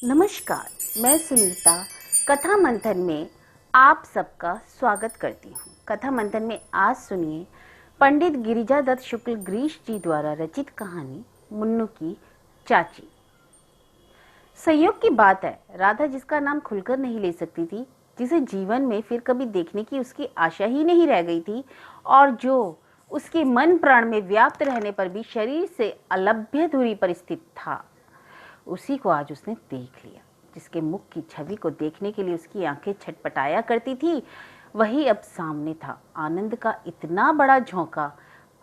नमस्कार, मैं सुनीता कथा मंथन में आप सबका स्वागत करती हूँ। कथा मंथन में आज सुनिए पंडित गिरिजादत्त शुक्ल ग्रीश जी द्वारा रचित कहानी मुन्नू की चाची। संयोग की बात है, राधा जिसका नाम खुलकर नहीं ले सकती थी, जिसे जीवन में फिर कभी देखने की उसकी आशा ही नहीं रह गई थी और जो उसके मन प्राण में व्याप्त रहने पर भी शरीर से अलभ्य दूरी पर स्थित था, उसी को आज उसने देख लिया। जिसके मुख की छवि को देखने के लिए उसकी आंखें छटपटाया करती थी, वही अब सामने था। आनंद का इतना बड़ा झोंका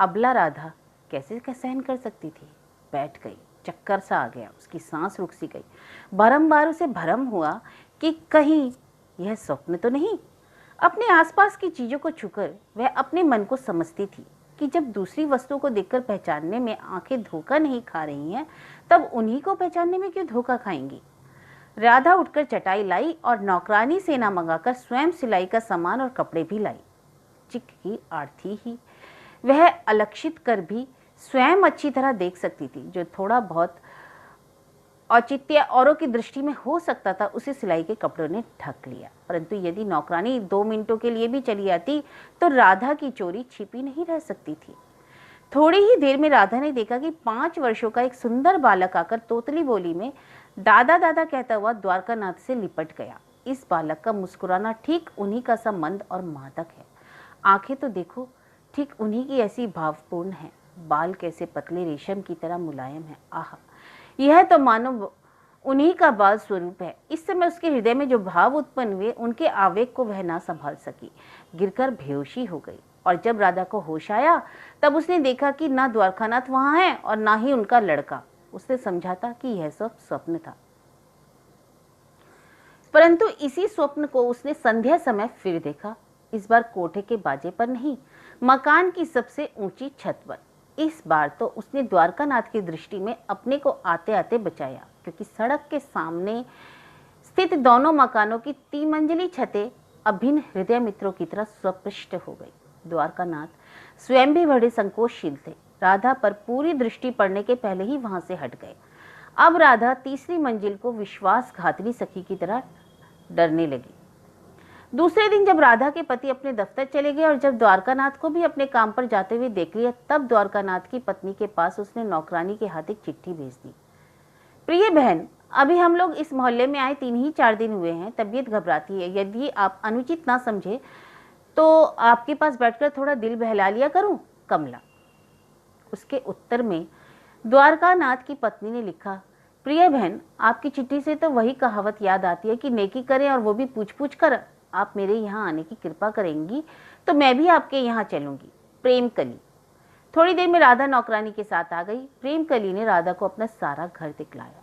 अबला राधा कैसे सहन कर सकती थी। बैठ गई, चक्कर सा आ गया, उसकी सांस रुक सी गई। बारंबार उसे भ्रम हुआ कि कहीं यह स्वप्न तो नहीं। अपने आसपास की चीजों को छूकर वह अपने मन को समझती थी कि जब दूसरी वस्तुओं को देखकर पहचानने में आंखें धोखा नहीं खा रही हैं, तब उन्हीं को पहचानने में क्यों धोखा खाएंगी। राधा उठकर चटाई लाई और नौकरानी सेना मंगाकर स्वयं सिलाई का सामान और कपड़े भी लाई। चिक की आरती ही वह अलक्षित कर भी स्वयं अच्छी तरह देख सकती थी। जो थोड़ा बहुत औचित्य औरों की दृष्टि में हो सकता था, उसे सिलाई के कपड़ों ने ढक लिया। परंतु यदि नौकरानी 2 मिनटों के लिए भी चली आती तो राधा की चोरी छिपी नहीं रह सकती थी। थोड़ी ही देर में राधा ने देखा कि 5 वर्षों का एक सुंदर बालक आकर तोतली बोली में दादा दादा कहता हुआ द्वारकानाथ से लिपट गया। इस बालक का मुस्कुराना ठीक उन्हीं का सा मंद और मादक है। आंखें तो देखो, ठीक उन्हीं की ऐसी भावपूर्ण है। बाल कैसे पतले रेशम की तरह मुलायम है। आह, यह तो मानो उन्हीं का बाल स्वरूप है। इस समय उसके हृदय में जो भाव उत्पन्न हुए, उनके आवेग को वह ना संभाल सकी, गिरकर बेहोशी हो गई। और जब राधा को होश आया, तब उसने देखा कि ना द्वारकानाथ वहां है और ना ही उनका लड़का। उसने समझा था कि यह सब स्वप्न था, परंतु इसी स्वप्न को उसने संध्या समय फिर देखा। इस बार कोठे के बाजे पर नहीं, मकान की सबसे ऊंची छत पर। इस बार तो उसने द्वारकानाथ की दृष्टि में अपने को आते आते बचाया, क्योंकि सड़क के सामने स्थित दोनों मकानों की 3 मंजिली छतें अभिन्न हृदय मित्रों की तरह स्वपृष्ट हो गई। द्वारकानाथ स्वयं भी बड़े संकोचशील थे। राधा पर पूरी दृष्टि पड़ने के पहले ही वहां से हट गए। अब राधा तीसरी मंजिल को विश्वासघातनी सखी की तरह डरने लगी। दूसरे दिन जब राधा के पति अपने दफ्तर चले गए और जब द्वारकानाथ को भी अपने काम पर जाते हुए देख लिया, तब द्वारकानाथ की पत्नी के पास उसने नौकरानी के हाथ एक चिट्ठी भेज दी। प्रिय बहन, अभी हम लोग इस मोहल्ले में आए 3 ही 4 दिन हुए हैं। तबीयत घबराती है। यदि आप अनुचित ना समझे तो आपके पास बैठकर थोड़ा दिल बहला लिया करूं, कमला। उसके उत्तर में द्वारकानाथ की पत्नी ने लिखा, प्रिय बहन, आपकी चिट्ठी से तो वही कहावत याद आती है कि नेकी करें और वो भी पूछ पूछ कर। आप मेरे यहाँ आने की कृपा करेंगी तो मैं भी आपके यहाँ चलूंगी। प्रेम कली। थोड़ी देर में राधा नौकरानी के साथ आ गई। प्रेम कली ने राधा को अपना सारा घर दिखलाया।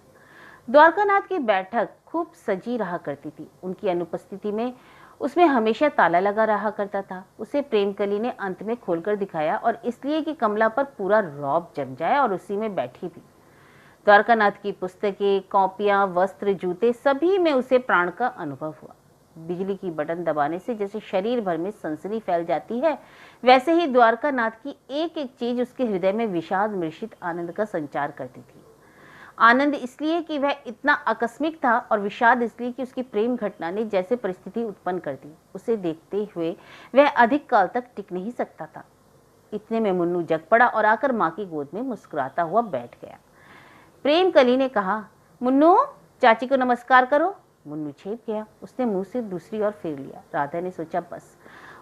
द्वारकानाथ की बैठक खूब सजी रहा करती थी। उनकी अनुपस्थिति में उसमें हमेशा ताला लगा रहा करता था। उसे प्रेमकली ने अंत में खोलकर दिखाया, और इसलिए कि कमला पर पूरा रौब जम जाए और उसी में बैठी भी। द्वारकानाथ की पुस्तकें, कॉपियां, वस्त्र, जूते, सभी में उसे प्राण का अनुभव हुआ। बिजली की बटन दबाने से जैसे शरीर भर में सनसनी फैल जाती है, वैसे ही द्वारकानाथ की एक एक चीज उसके हृदय में विषाद मिश्रित आनंद का संचार करती थी। आनंद इसलिए कि वह इतना आकस्मिक था, और विषाद इसलिए कि उसकी प्रेम घटना ने जैसे परिस्थिति उत्पन्न कर दी। उसे देखते हुए वह अधिक काल तक टिक नहीं सकता था। इतने में मुन्नू जग पड़ा और आकर माँ की गोद में मुस्कुराता हुआ बैठ गया। प्रेम कली ने कहा, मुन्नू, चाची को नमस्कार करो। मुन्नू छेप गया। उसने मुंह से दूसरी ओर फेर लिया। राधा ने सोचा, बस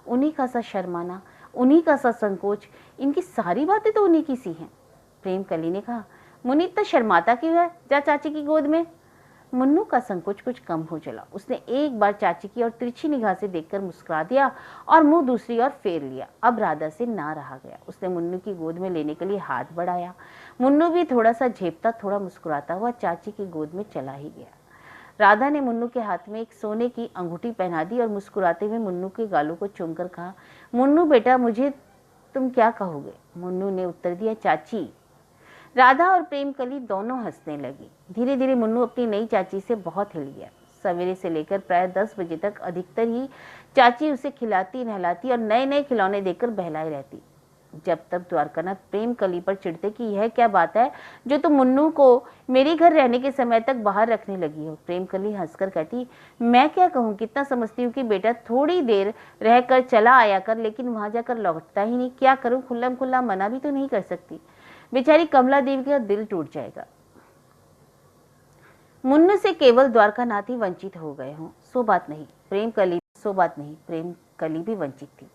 उन्हीं का सा शर्माना, उन्हीं का सा संकोच, इनकी सारी बातें तो उन्हीं की सी हैं। प्रेम कली ने कहा, मुन्नी इतना शर्माता क्यों है, जा चाची की गोद में। मुन्नू का संकोच कुछ कम हो चला। उसने एक बार चाची की ओर तिरछी निगाह से देखकर मुस्कुरा दिया और मुंह दूसरी ओर फेर लिया। अब राधा से ना रहा गया। उसने मुन्नू की गोद में लेने के लिए हाथ बढ़ाया। मुन्नू भी थोड़ा सा झेपता, थोड़ा मुस्कुराता हुआ चाची की गोद में चला ही गया। राधा ने मुन्नू के हाथ में एक सोने की अंगूठी पहना दी और मुस्कुराते हुए मुन्नू के गालों को चूमकर कहा, मुन्नू बेटा, मुझे तुम क्या कहोगे। मुन्नू ने उत्तर दिया, चाची। राधा और प्रेमकली दोनों हंसने लगी। धीरे धीरे मुन्नू अपनी नई चाची से बहुत हिल गया। सवेरे से लेकर प्राय 10 बजे तक अधिकतर ही चाची उसे खिलाती, नहलाती और नए नए खिलौने देकर बहलाए रहती। जब तब द्वारकानाथ प्रेम कली पर चिढ़ते कि यह क्या बात है जो तुम मुन्नू को मेरे घर रहने के समय तक बाहर रखने लगी हो। प्रेम कली हंसकर कहती, मैं क्या कहूँ, कितना समझती हूँ कि बेटा थोड़ी देर रहकर चला आया कर, लेकिन वहां जाकर लौटता ही नहीं। क्या करूँ, खुल्लम खुल्ला मना भी तो नहीं कर सकती। बेचारी कमला देवी का दिल टूट जाएगा। मुन्नू से केवल द्वारकानाथ ही वंचित हो गए हों, सो बात नहीं, प्रेम कली भी वंचित थी।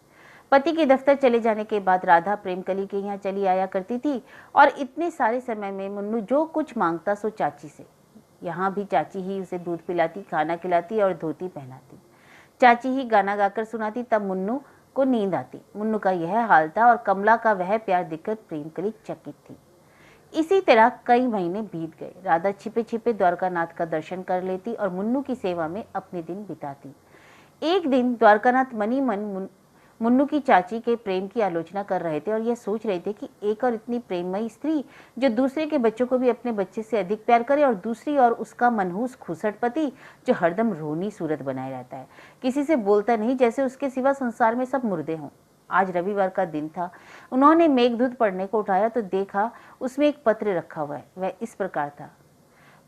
पति के दफ्तर चले जाने के बाद राधा प्रेम कली के यहाँ चली आया करती थी, और इतने सारे समय में मुन्नू जो कुछ मांगता सो चाची से। यहाँ भी चाची ही उसे दूध पिलाती, खाना खिलाती और धोती पहनाती। चाची ही गाना गाकर सुनाती, तब मुन्नू को नींद आती। मुन्नू का यह हाल था, और कमला का वह प्यार देखकर प्रेम कली चकित थी। इसी तरह कई महीने बीत गए। राधा छिपे छिपे द्वारकानाथ का दर्शन कर लेती और मुन्नू की सेवा में अपने दिन बिताती। एक दिन द्वारकानाथ मनी मन मुन्नू की चाची के प्रेम की आलोचना कर रहे थे, और यह सोच रहे थे कि एक और इतनी प्रेममयी स्त्री जो दूसरे के बच्चों को भी अपने बच्चे से अधिक प्यार करे, और दूसरी और उसका मनहूस खुसट पति जो हरदम रोनी सूरत बनाए रहता है, किसी से बोलता नहीं, जैसे उसके सिवा संसार में सब मुर्दे हों। आज रविवार का दिन था। उन्होंने मेघदूत पढ़ने को उठाया तो देखा उसमें एक पत्र रखा हुआ है। वह इस प्रकार था,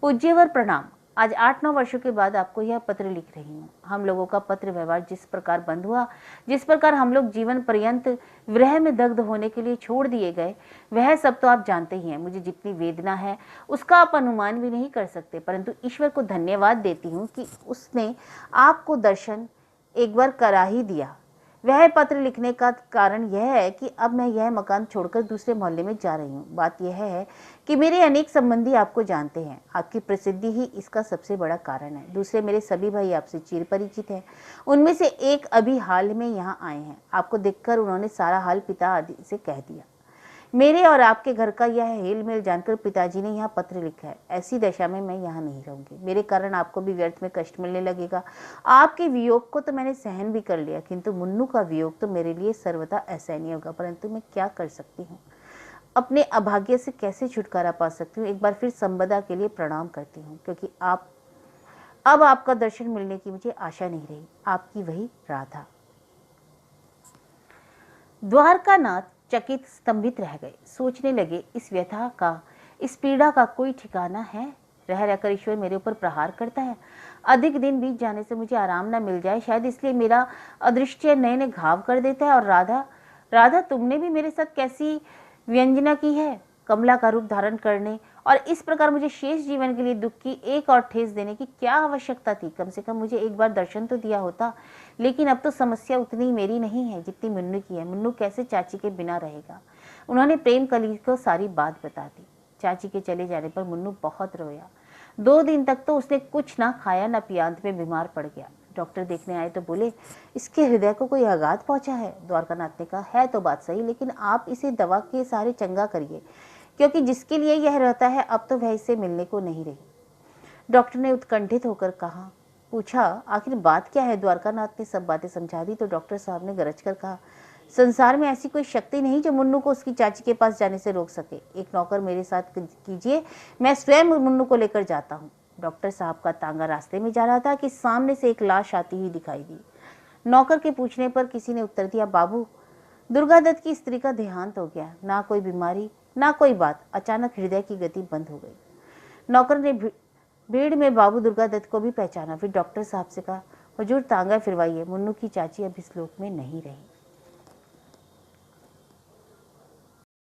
पूज्यवर प्रणाम। आज 8-9 वर्षों के बाद आपको यह पत्र लिख रही हूँ। हम लोगों का पत्र व्यवहार जिस प्रकार बंद हुआ, जिस प्रकार हम लोग जीवन पर्यंत विरह में दग्ध होने के लिए छोड़ दिए गए, वह सब तो आप जानते ही हैं। मुझे जितनी वेदना है उसका आप अनुमान भी नहीं कर सकते, परंतु ईश्वर को धन्यवाद देती हूँ कि उसने आपको दर्शन एक बार करा ही दिया। वह पत्र लिखने का कारण यह है कि अब मैं यह मकान छोड़कर दूसरे मोहल्ले में जा रही हूँ। बात यह है कि मेरे अनेक संबंधी आपको जानते हैं, आपकी प्रसिद्धि ही इसका सबसे बड़ा कारण है। दूसरे मेरे सभी भाई आपसे चिर परिचित हैं। उनमें से एक अभी हाल में यहाँ आए हैं। आपको देखकर उन्होंने सारा हाल पिता आदि से कह दिया। मेरे और आपके घर का यह हेल मेल जानकर पिताजी ने यहाँ पत्र लिखा है। ऐसी दशा में मैं यहाँ नहीं रहूंगी। मेरे कारण आपको भी व्यर्थ में कष्ट मिलने लगेगा। आपके वियोग को तो मैंने सहन भी कर लिया, किंतु मुन्नू का वियोग तो मेरे लिए सर्वथा असहनीय होगा। परंतु मैं क्या कर सकती हूँ, अपने अभाग्य से कैसे छुटकारा पा सकती हूँ। एक बार फिर संबदा के लिए प्रणाम करती हूँ, क्योंकि अब आपका दर्शन मिलने की मुझे आशा नहीं रही। आपकी वही राधा। द्वारकानाथ चकित स्तंभित रह गए। सोचने लगे, इस व्यथा का, इस पीड़ा का कोई ठिकाना है। रह रहकर ईश्वर मेरे ऊपर प्रहार करता है। अधिक दिन बीत जाने से मुझे आराम न मिल जाए, शायद इसलिए मेरा अदृश्य नए नए घाव कर देता है। और राधा तुमने भी मेरे साथ कैसी व्यंजना की है, कमला का रूप धारण करने और इस प्रकार मुझे शेष जीवन के लिए दुख की एक और ठेस देने की क्या आवश्यकता थी। कम से कम मुझे एक बार दर्शन तो दिया होता। लेकिन अब तो समस्या उतनी मेरी नहीं है जितनी मुन्नू की है। मुन्नू कैसे चाची के बिना रहेगा। उन्होंने प्रेम कली को सारी बात बता दी। चाची के चले जाने पर मुन्नू बहुत रोया। 2 दिन तक तो उसने कुछ ना खाया ना पिया, अंत में बीमार पड़ गया। डॉक्टर देखने आए तो बोले, इसके हृदय को कोई आघात पहुंचा है। द्वारकानाथ ने कहा, है तो बात सही, लेकिन आप इसे दवा के सहारे चंगा करिए, क्योंकि जिसके लिए यह रहता है अब तो वह इससे मिलने को नहीं रही। डॉक्टर ने उत्कंठित होकर पूछा, आखिर बात क्या है। द्वारकानाथ ने सब बातें समझा दी तो डॉक्टर साहब ने गरज कर कहा, संसार में ऐसी कोई शक्ति नहीं जो मुन्नू को उसकी चाची के पास जाने से रोक सके। एक नौकर मेरे साथ कीजिए, मैं स्वयं मुन्नू को लेकर जाता हूँ। डॉक्टर साहब का तांगा रास्ते में जा रहा था कि सामने से एक लाश आती हुई दिखाई दी। नौकर के पूछने पर किसी ने उत्तर दिया, बाबू, दुर्गादत्त की स्त्री का देहांत हो गया। ना कोई बीमारी ना कोई बात, अचानक हृदय की गति बंद हो गई। नौकर ने भीड़ में बाबू दुर्गादत्त को भी पहचाना। फिर डॉक्टर साहब से कहा, हुजूर तांगा फिरवाइए, मुन्नू की चाची अब इस लोक में नहीं रही।